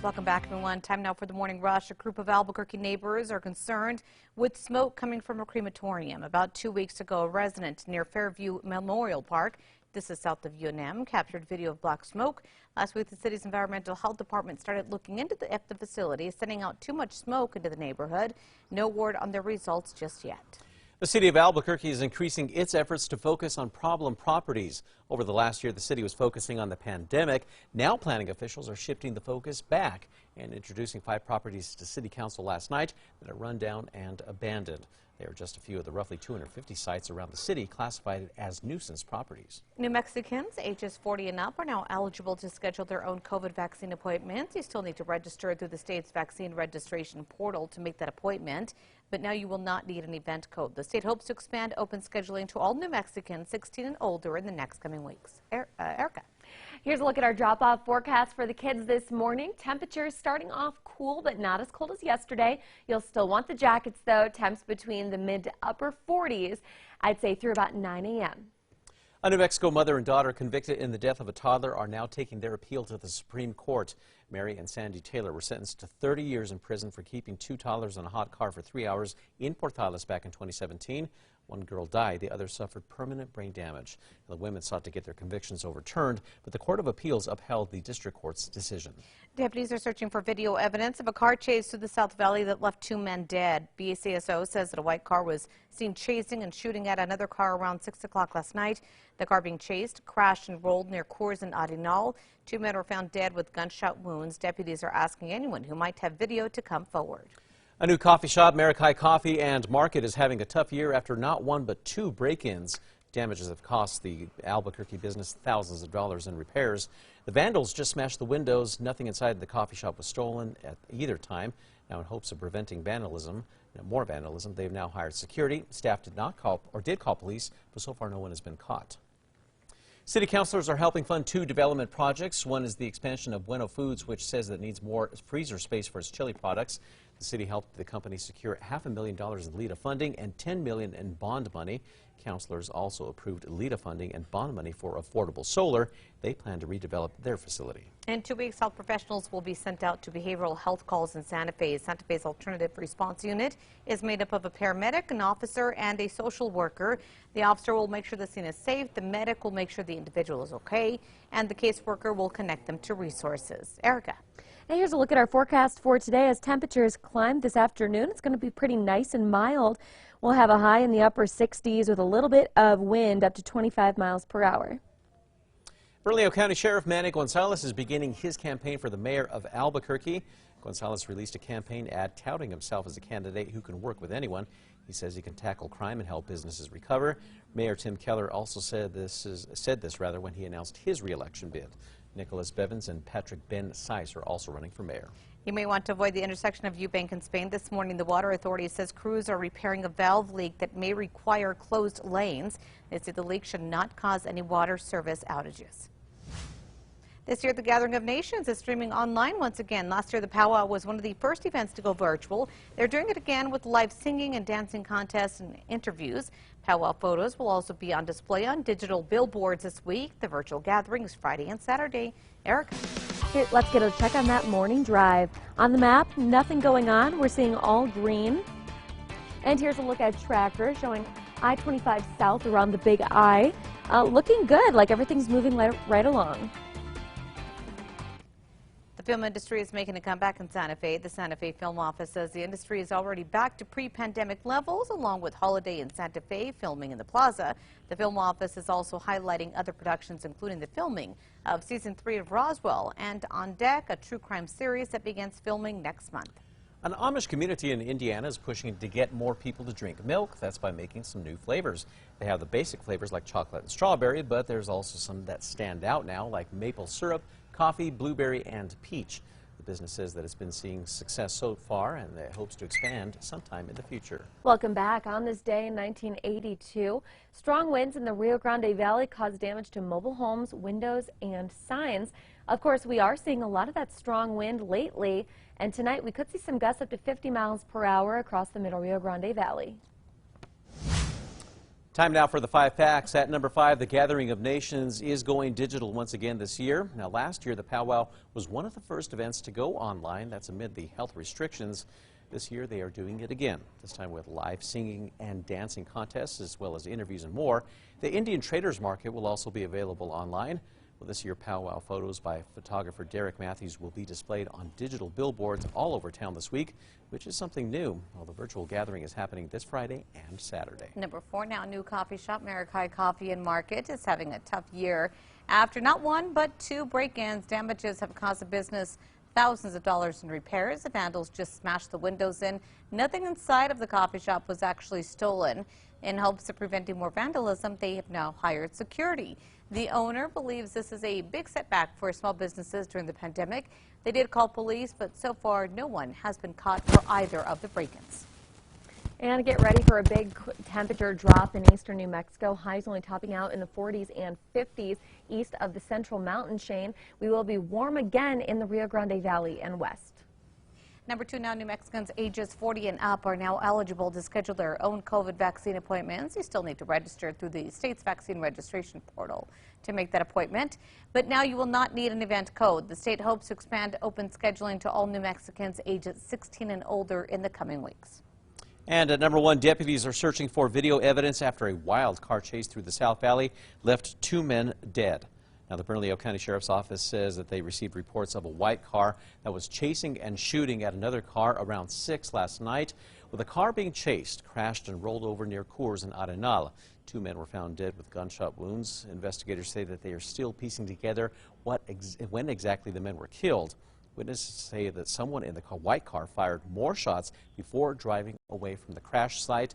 Welcome back, everyone. Time now for the morning rush. A group of Albuquerque neighbors are concerned with smoke coming from a crematorium. About 2 weeks ago, a resident near Fairview Memorial Park, this is south of UNM, captured video of black smoke. Last week, the city's environmental health department started looking into the facility, sending out too much smoke into the neighborhood. No word on their results just yet. The city of Albuquerque is increasing its efforts to focus on problem properties. Over the last year, the city was focusing on the pandemic. Now planning officials are shifting the focus back and introducing 5 properties to city council last night that are run down and abandoned. They are just a few of the roughly 250 sites around the city classified as nuisance properties. New Mexicans ages 40 and up are now eligible to schedule their own COVID vaccine appointments. You still need to register through the state's vaccine registration portal to make that appointment, but now you will not need an event code. The state hopes to expand open scheduling to all New Mexicans 16 and older in the next coming weeks. Erica. Here's a look at our drop-off forecast for the kids this morning. Temperatures starting off cool, but not as cold as yesterday. You'll still want the jackets, though. Temps between the mid to upper 40s, I'd say through about 9 a.m. A New Mexico mother and daughter convicted in the death of a toddler are now taking their appeal to the Supreme Court. Mary and Sandy Taylor were sentenced to 30 years in prison for keeping 2 toddlers in a hot car for 3 hours in Portales back in 2017. One girl died, the other suffered permanent brain damage. The women sought to get their convictions overturned, but the Court of Appeals upheld the district court's decision. Deputies are searching for video evidence of a car chase through the South Valley that left 2 men dead. BACSO says that a white car was seen chasing and shooting at another car around 6 o'clock last night. The car being chased crashed and rolled near Coors and Arenal. 2 men were found dead with gunshot wounds. Deputies are asking anyone who might have video to come forward. A new coffee shop, Maracay Coffee and Market, is having a tough year after not 1 but 2 break-ins. Damages have cost the Albuquerque business thousands of dollars in repairs. The vandals just smashed the windows. Nothing inside the coffee shop was stolen at either time. Now, in hopes of preventing more vandalism, they've now hired security. Staff did call police, but so far no one has been caught. City councilors are helping fund 2 development projects. One is the expansion of Bueno Foods, which says that it needs more freezer space for its chili products. The city helped the company secure $500,000 in LEDA funding and $10 million in bond money. Councilors also approved LEDA funding and bond money for affordable solar. They plan to redevelop their facility. In 2 weeks, health professionals will be sent out to behavioral health calls in Santa Fe. Santa Fe's Alternative Response Unit is made up of a paramedic, an officer, and a social worker. The officer will make sure the scene is safe, the medic will make sure the individual is okay, and the caseworker will connect them to resources. Erica. And here's a look at our forecast for today. As temperatures climb this afternoon, it's going to be pretty nice and mild. We'll have a high in the upper 60s with a little bit of wind up to 25 miles per hour. Bernalillo County Sheriff Manny Gonzalez is beginning his campaign for the mayor of Albuquerque. Gonzalez released a campaign ad touting himself as a candidate who can work with anyone. He says he can tackle crime and help businesses recover. Mayor Tim Keller also said this when he announced his re-election bid. Nicholas Bevins and Patrick Ben Seiss are also running for mayor. You may want to avoid the intersection of Eubank and Spain this morning. The Water Authority says crews are repairing a valve leak that may require closed lanes. They say the leak should not cause any water service outages. This year, the Gathering of Nations is streaming online once again. Last year, the powwow was one of the first events to go virtual. They're doing it again with live singing and dancing contests and interviews. Powwow photos will also be on display on digital billboards this week. The virtual gathering is Friday and Saturday. Erica. Here, let's get a check on that morning drive. On the map, nothing going on. We're seeing all green. And here's a look at tracker showing I-25 south around the Big I. Looking good, like everything's moving right along. The film industry is making a comeback in Santa Fe. The Santa Fe Film Office says the industry is already back to pre-pandemic levels, along with Holiday in Santa Fe filming in the plaza. The Film Office is also highlighting other productions, including the filming of Season 3 of Roswell, and On Deck, a true crime series that begins filming next month. An Amish community in Indiana is pushing to get more people to drink milk. That's by making some new flavors. They have the basic flavors like chocolate and strawberry, but there's also some that stand out now, like maple syrup, coffee, blueberry, and peach. The business says that it's been seeing success so far and that it hopes to expand sometime in the future. Welcome back. On this day in 1982, strong winds in the Rio Grande Valley caused damage to mobile homes, windows, and signs. Of course, we are seeing a lot of that strong wind lately, and tonight we could see some gusts up to 50 miles per hour across the middle Rio Grande Valley. Time now for the 5 Facts. At number 5, the Gathering of Nations is going digital once again this year. Now, last year, the powwow was one of the first events to go online. That's amid the health restrictions. This year, they are doing it again, this time with live singing and dancing contests, as well as interviews and more. The Indian Traders Market will also be available online. Well, this year, powwow photos by photographer Derek Matthews will be displayed on digital billboards all over town this week, which is something new. Well, the virtual gathering is happening this Friday and Saturday. Number 4 now, new coffee shop Mayoral Coffee and Market is having a tough year. After not one but 2 break-ins, damages have cost the business thousands of dollars in repairs. The vandals just smashed the windows in. Nothing inside of the coffee shop was actually stolen. In hopes of preventing more vandalism, they have now hired security. The owner believes this is a big setback for small businesses during the pandemic. They did call police, but so far no one has been caught for either of the break-ins. And get ready for a big temperature drop in eastern New Mexico. Highs only topping out in the 40s and 50s east of the Central Mountain chain. We will be warm again in the Rio Grande Valley and west. Number 2 now, New Mexicans ages 40 and up are now eligible to schedule their own COVID vaccine appointments. You still need to register through the state's vaccine registration portal to make that appointment. But now you will not need an event code. The state hopes to expand open scheduling to all New Mexicans ages 16 and older in the coming weeks. And at number 1, deputies are searching for video evidence after a wild car chase through the South Valley left 2 men dead. Now, the Bernalillo County Sheriff's Office says that they received reports of a white car that was chasing and shooting at another car around 6 last night. Well, the car being chased crashed and rolled over near Coors and Arenal. 2 men were found dead with gunshot wounds. Investigators say that they are still piecing together when exactly the men were killed. Witnesses say that someone in the white car fired more shots before driving away from the crash site.